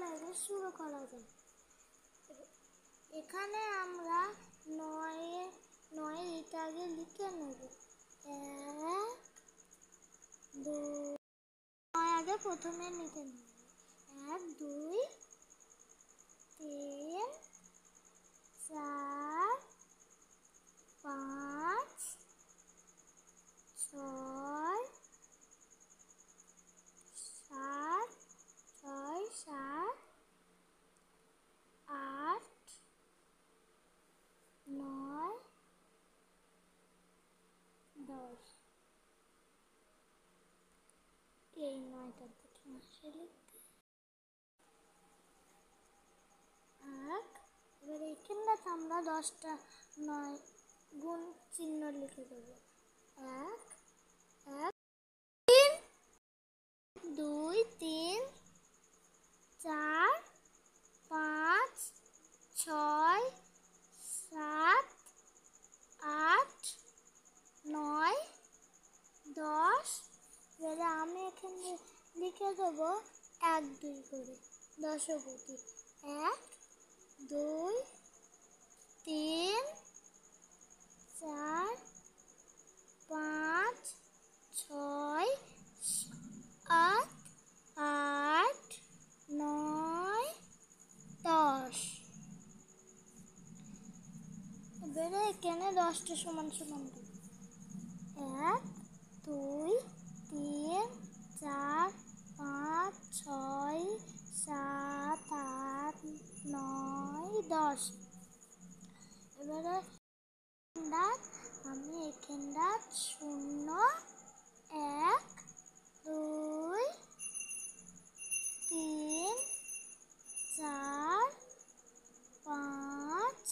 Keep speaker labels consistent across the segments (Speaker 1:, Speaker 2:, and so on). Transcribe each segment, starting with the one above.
Speaker 1: চলো এবার শুরু করা যায়। এখানে আমরা নয় এটা আগে লিখে নেব। 1 2 নয় আগে প্রথমে লিখে নেব। 1 2 3 4 5 6 7 8 9 10। এই 9টার প্রথম আসে লিখতে। এবার এইখানটাতে আমরা 10টা 9 গুণ চিহ্ন লিখে দেবো। 1 1 3 2 3 4 5 6 7 8 9 10। এবারে আমি এখানে লিখে দেবো 1 2 করে দশপতি। 1 2 3 4 5 6 7 8 9 10। এবারে এখানে 10টা সমান সমান দেবো। 1 2 3 4 5 6 7 8 9 10। এবারে আমি এখানটা 0 1 2 3 4 5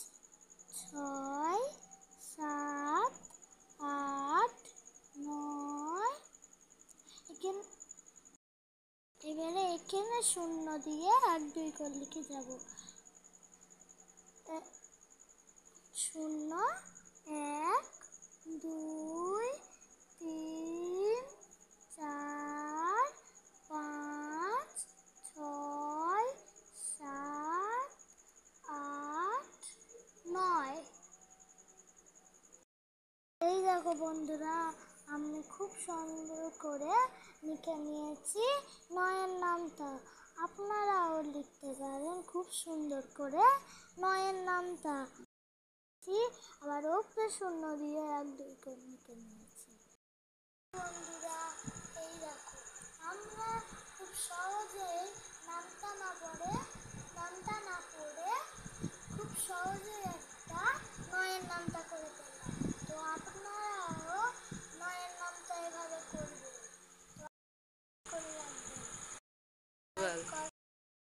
Speaker 1: 6 7 8 9। এবারে এখানে 0 দিয়ে 1 2 করে লিখে যাব। 0 1 2 3 4 5 6 7 8 9। এই দেখো বন্ধুরা, আমি খুব সুন্দর করে লিখে নিয়েছি 9-এর নামটা। আপনারাও লিখতে পারেন খুব সুন্দর করে 9-এর নামটা। আবার ওপরে 0 দিয়ে 1 2 করে লিখে নিয়েছি। বন্ধুরা এই দেখো আমরা